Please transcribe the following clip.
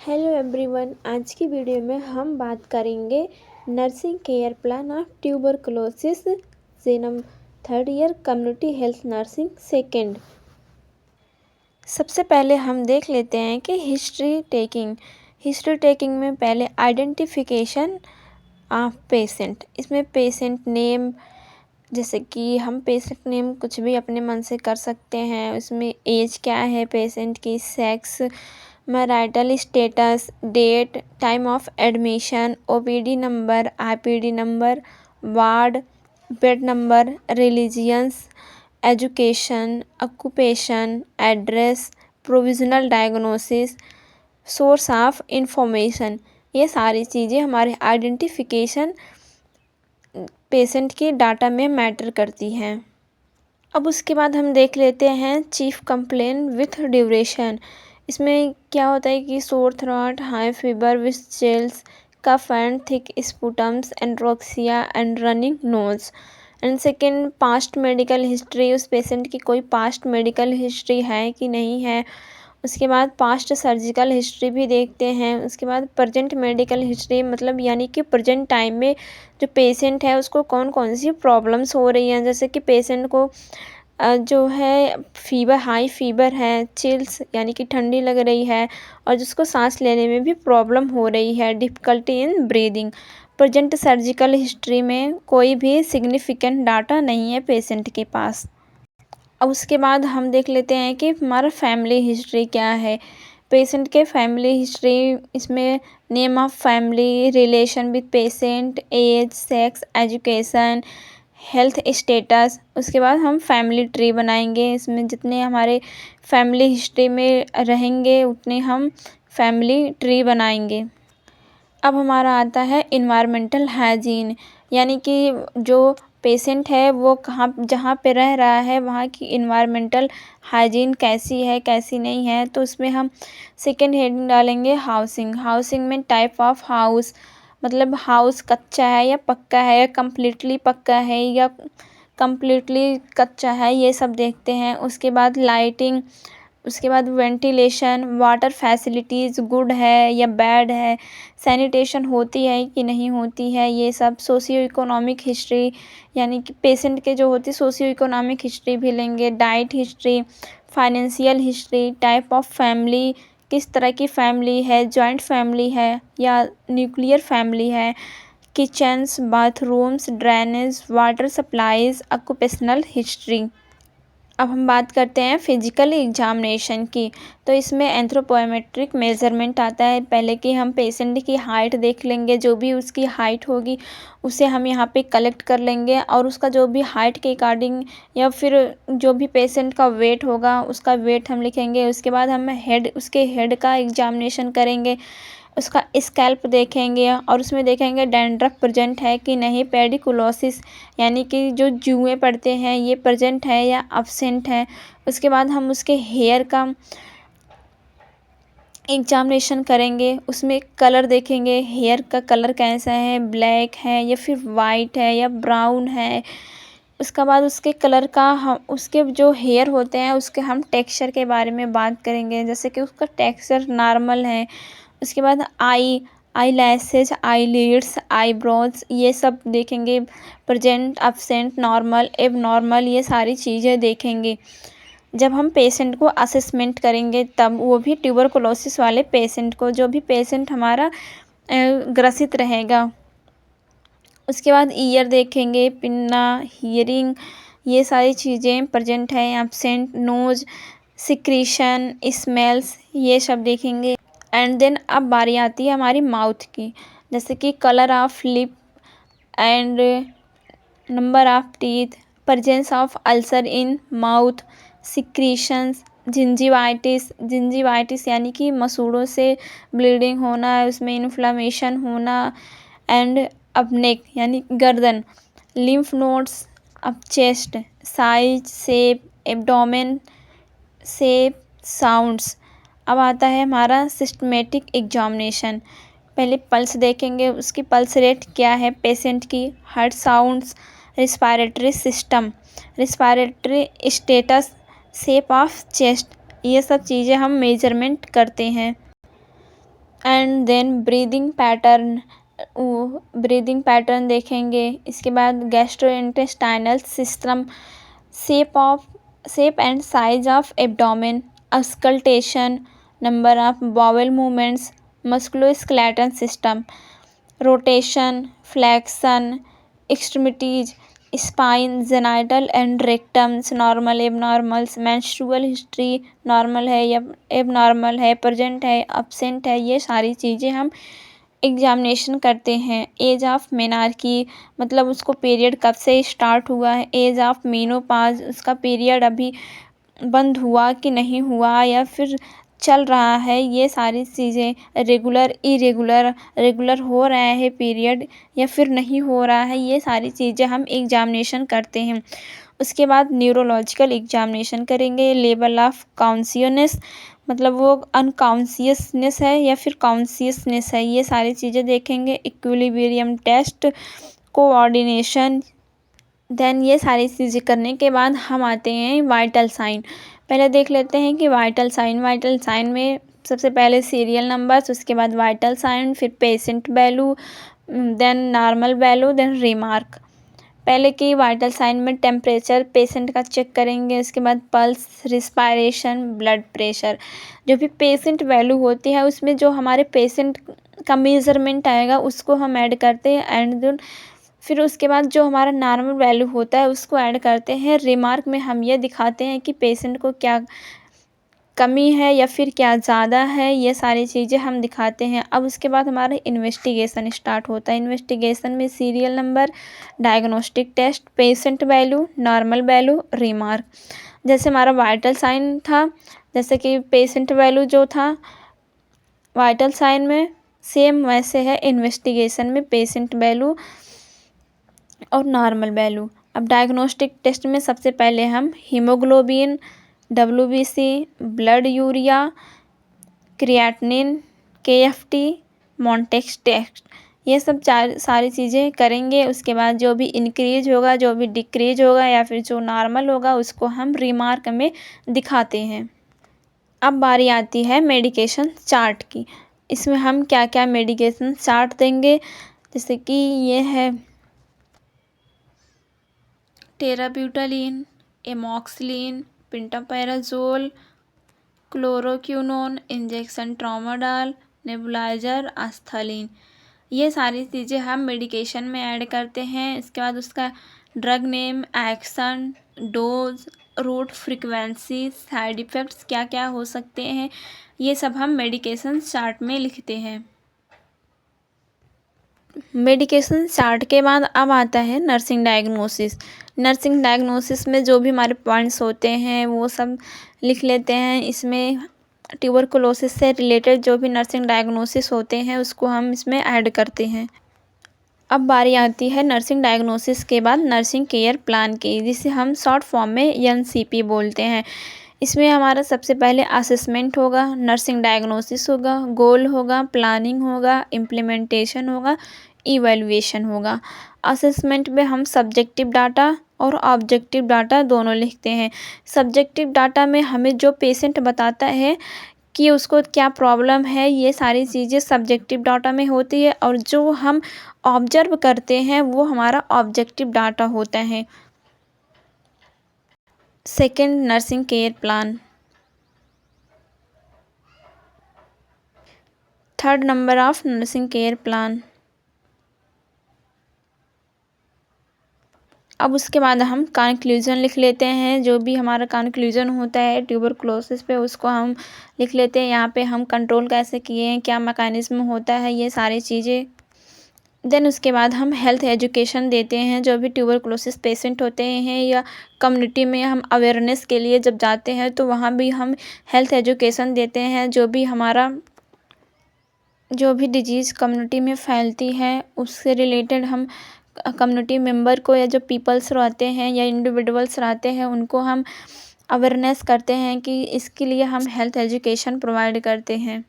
Hello everyone, आज की video में हम बात करेंगे nursing care plan of tuberculosis GNM third year community health nursing second. सबसे पहले हम देख लेते हैं कि हिस्ट्री टेकिंग में पहले आइडेंटिफिकेशन ऑफ पेशेंट। इसमें पेशेंट नेम, जैसे कि हम पेशेंट नेम कुछ भी अपने मन से कर सकते हैं। उसमें एज क्या है पेशेंट की, sex, marital status, date, time of admission, OPD number, IPD number, ward, bed number, religions, education, occupation, address, provisional diagnosis, source of information. ये सारी चीज़ें हमारे आइडेंटिफिकेशन पेशेंट के डाटा में मैटर करती हैं। अब उसके बाद हम देख लेते हैं चीफ कंप्लेन विथ ड्यूरेशन। इसमें क्या होता है कि sore throat, high fever with chills, cough and thick sputums, anorexia and running nose. And second, past medical history, उस पेशेंट की कोई पास्ट मेडिकल हिस्ट्री है कि नहीं है। उसके बाद पास्ट सर्जिकल हिस्ट्री भी देखते हैं। उसके बाद प्रेजेंट मेडिकल हिस्ट्री, मतलब यानी कि प्रेजेंट टाइम में जो पेशेंट है उसको कौन कौन सी प्रॉब्लम्स हो रही हैं। जैसे कि पेशेंट को जो है फीवर, हाई फीवर है, चिल्स यानी कि ठंडी लग रही है, और जिसको सांस लेने में भी प्रॉब्लम हो रही है, difficulty in breathing. Present surgical history में कोई भी सिग्निफिकेंट डाटा नहीं है पेशेंट के पास। अब उसके बाद हम देख लेते हैं कि हमारा फैमिली हिस्ट्री क्या है। पेशेंट के फैमिली हिस्ट्री, इसमें name of family, relation with patient, age, sex, education, health status. उसके बाद हम फैमिली ट्री बनाएंगे। इसमें जितने हमारे फैमिली हिस्ट्री में रहेंगे उतने हम फैमिली ट्री बनाएंगे। अब हमारा आता है इन्वायरमेंटल हाइजीन, यानी कि जो पेशेंट है वो जहाँ पे रह रहा है वहाँ की इन्वायरमेंटल हाइजीन कैसी है, कैसी नहीं है। तो उसमें हम सेकेंड हेडिंग डालेंगे हाउसिंग में टाइप ऑफ हाउस, मतलब हाउस कच्चा है या पक्का है, या कम्प्लीटली पक्का है या कम्प्लीटली कच्चा है, ये सब देखते हैं। उसके बाद लाइटिंग, उसके बाद वेंटिलेशन, वाटर फैसिलिटीज़ गुड है या बैड है, सैनिटेशन होती है कि नहीं होती है, ये सब। सोशियो इकोनॉमिक हिस्ट्री, यानी कि पेशेंट के जो होती है सोशियो इकोनॉमिक हिस्ट्री भी लेंगे। Diet history, financial history, type of family, किस तरह की फैमिली है, जॉइंट फैमिली है या न्यूक्लियर फैमिली है, kitchens, bathrooms, drainage, water supplies, occupational history. अब हम बात करते हैं फिजिकल एग्जामिनेशन की। तो इसमें एंथ्रोपोमेट्रिक मेजरमेंट आता है। पहले कि हम पेशेंट की हाइट देख लेंगे, जो भी उसकी हाइट होगी उसे हम यहाँ पे कलेक्ट कर लेंगे, और उसका जो भी हाइट के अकॉर्डिंग या फिर जो भी पेशेंट का वेट होगा उसका वेट हम लिखेंगे। उसके बाद हम उसके हेड का एग्जामिनेशन करेंगे, उसका स्कैल्प देखेंगे और उसमें देखेंगे डैंड्रफ प्रेजेंट है कि नहीं, पेडिकुलोसिस यानी कि जो जुएँ पड़ते हैं ये प्रेजेंट है या अब्सेंट है। उसके बाद हम उसके हेयर का एग्जामिनेशन करेंगे, उसमें कलर देखेंगे, हेयर का कलर कैसा है, ब्लैक है या फिर वाइट है या ब्राउन है। उसके बाद उसके कलर का हम उसके जो हेयर होते हैं उसके हम टेक्सचर के बारे में बात करेंगे, जैसे कि उसका टेक्सचर नॉर्मल है। उसके बाद आई लैशेज, आई लिड्स, आईब्रोज, ये सब देखेंगे, प्रेजेंट, अब्सेंट, नॉर्मल, एब नॉर्मल, ये सारी चीज़ें देखेंगे जब हम पेशेंट को असेसमेंट करेंगे तब, वो भी ट्यूबरकुलोसिस वाले पेशेंट को, जो भी पेशेंट हमारा ग्रसित रहेगा। उसके बाद ईयर देखेंगे, पिन्ना, हियरिंग, ये सारी चीज़ें प्रेजेंट है, एब्सेंट, नोज, सिक्रीशन, स्मेल्स, ये सब देखेंगे। एंड देन अब बारी आती है हमारी माउथ की, जैसे कि colour of lip and number of teeth, presence of ulcer in mouth, secretions, gingivitis यानी कि मसूड़ों से ब्लीडिंग होना, उसमें इन्फ्लामेशन होना। एंड अब नेक यानी गर्दन, लिम्फ नोड्स, अब chest, size, shape, abdomen shape, sounds. अब आता है हमारा सिस्टमेटिक एग्जामिनेशन। पहले पल्स देखेंगे, उसकी पल्स रेट क्या है पेशेंट की, heart sounds, respiratory system, respiratory status, shape of chest, ये सब चीज़ें हम मेजरमेंट करते हैं। एंड देन ब्रीदिंग पैटर्न देखेंगे। इसके बाद gastrointestinal system, shape and size of abdomen, auscultation, number of bowel movements, musculoskeletal system, rotation, flexion, extremities, spine, genital and rectums, normal abnormals, menstrual history, normal है या abnormal है, present है, absent है, ये सारी चीज़ें हम एग्जामिनेशन करते हैं। एज ऑफ मेनार्की, मतलब उसको पीरियड कब से स्टार्ट हुआ है। एज ऑफ मेनोपॉज, उसका पीरियड अभी बंद हुआ कि नहीं हुआ या फिर चल रहा है, ये सारी चीज़ें। रेगुलर इरेगुलर, रेगुलर हो रहा है पीरियड या फिर नहीं हो रहा है, ये सारी चीज़ें हम एग्जामिनेशन करते हैं। उसके बाद न्यूरोलॉजिकल एग्जामिनेशन करेंगे। लेवल ऑफ कॉन्शियसनेस, मतलब वो अनकॉन्शियसनेस है या फिर कॉन्शियसनेस है, ये सारी चीज़ें देखेंगे। इक्विलिब्रियम टेस्ट, कोऑर्डिनेशन, देन ये सारी चीज़ें करने के बाद हम आते हैं वाइटल साइन। पहले देख लेते हैं कि वाइटल साइन में सबसे पहले सीरियल नंबर्स, उसके बाद वाइटल साइन, फिर patient value, then normal value, then remark. पहले की वाइटल साइन में टेम्परेचर पेशेंट का चेक करेंगे, उसके बाद पल्स, रिस्पायरेशन, ब्लड प्रेशर। जो भी पेशेंट वैल्यू होती है उसमें जो हमारे पेशेंट का मेजरमेंट आएगा उसको हम ऐड करते हैं, एंड फिर उसके बाद जो हमारा नॉर्मल वैल्यू होता है उसको ऐड करते हैं। रिमार्क में हम ये दिखाते हैं कि पेशेंट को क्या कमी है या फिर क्या ज़्यादा है, ये सारी चीज़ें हम दिखाते हैं। अब उसके बाद हमारा इन्वेस्टिगेशन स्टार्ट होता है। इन्वेस्टिगेशन में serial number, diagnostic test, patient value, normal value, remark. जैसे हमारा वाइटल साइन था, जैसे कि पेशेंट वैल्यू जो था वाइटल साइन में, सेम वैसे है इन्वेस्टिगेशन में पेशेंट वैल्यू और नॉर्मल वैल्यू। अब डायग्नोस्टिक टेस्ट में सबसे पहले हम haemoglobin, WBC, blood urea, creatinine, KFT, Mantoux test, ये सब सारी चीज़ें करेंगे। उसके बाद जो भी इंक्रीज होगा, जो भी डिक्रीज होगा या फिर जो नॉर्मल होगा उसको हम रिमार्क में दिखाते हैं। अब बारी आती है मेडिकेशन चार्ट की। इसमें हम क्या क्या मेडिकेशन चार्ट देंगे, जैसे कि ये है टेराब्यूटालिन, एमॉक्सिलिन, पेंटापेराजोल, क्लोरोक्विनोन, इंजेक्शन ट्रामाडोल, नेबुलाइजर, आस्थलीन, ये सारी चीज़ें हम मेडिकेशन में ऐड करते हैं। इसके बाद उसका drug name, action, dose, route, frequency, side effects क्या क्या हो सकते हैं, ये सब हम मेडिकेशन चार्ट में लिखते हैं। मेडिकेशन चार्ट के बाद अब आता है नर्सिंग डायग्नोसिस। नर्सिंग डायग्नोसिस में जो भी हमारे पॉइंट्स होते हैं वो सब लिख लेते हैं। इसमें ट्यूबरकुलोसिस से रिलेटेड जो भी नर्सिंग डायग्नोसिस होते हैं उसको हम इसमें ऐड करते हैं। अब बारी आती है नर्सिंग डायग्नोसिस के बाद नर्सिंग केयर प्लान की, जिसे हम शॉर्ट फॉर्म में NCP बोलते हैं। इसमें हमारा सबसे पहले असेसमेंट होगा, नर्सिंग डायग्नोसिस होगा, गोल होगा, प्लानिंग होगा, इम्प्लीमेंटेशन होगा, इवैल्यूएशन होगा। असेसमेंट में हम सब्जेक्टिव डाटा और ऑब्जेक्टिव डाटा दोनों लिखते हैं। सब्जेक्टिव डाटा में हमें जो पेशेंट बताता है कि उसको क्या प्रॉब्लम है, ये सारी चीज़ें सब्जेक्टिव डाटा में होती है, और जो हम ऑब्जर्व करते हैं वो हमारा ऑब्जेक्टिव डाटा होता है। Second, nursing care plan. Third number of nursing care plan. अब उसके बाद हम कंक्लूजन लिख लेते हैं। जो भी हमारा कंक्लूजन होता है ट्यूबरकुलोसिस पे उसको हम लिख लेते हैं। यहाँ पे हम कंट्रोल कैसे किए हैं, क्या मैकेनिज्म होता है, ये सारी चीज़ें। देन उसके बाद हम हेल्थ एजुकेशन देते हैं। जो भी ट्यूबरकुलोसिस पेशेंट होते हैं या कम्युनिटी में हम अवेयरनेस के लिए जब जाते हैं तो वहाँ भी हम हेल्थ एजुकेशन देते हैं। जो भी डिजीज़ कम्युनिटी में फैलती है उससे रिलेटेड हम कम्युनिटी मेंबर को या जो पीपल्स रहते हैं या इंडिविजुअल्स रहते हैं उनको हम अवेयरनेस करते हैं कि इसके लिए हम हेल्थ एजुकेशन प्रोवाइड करते हैं।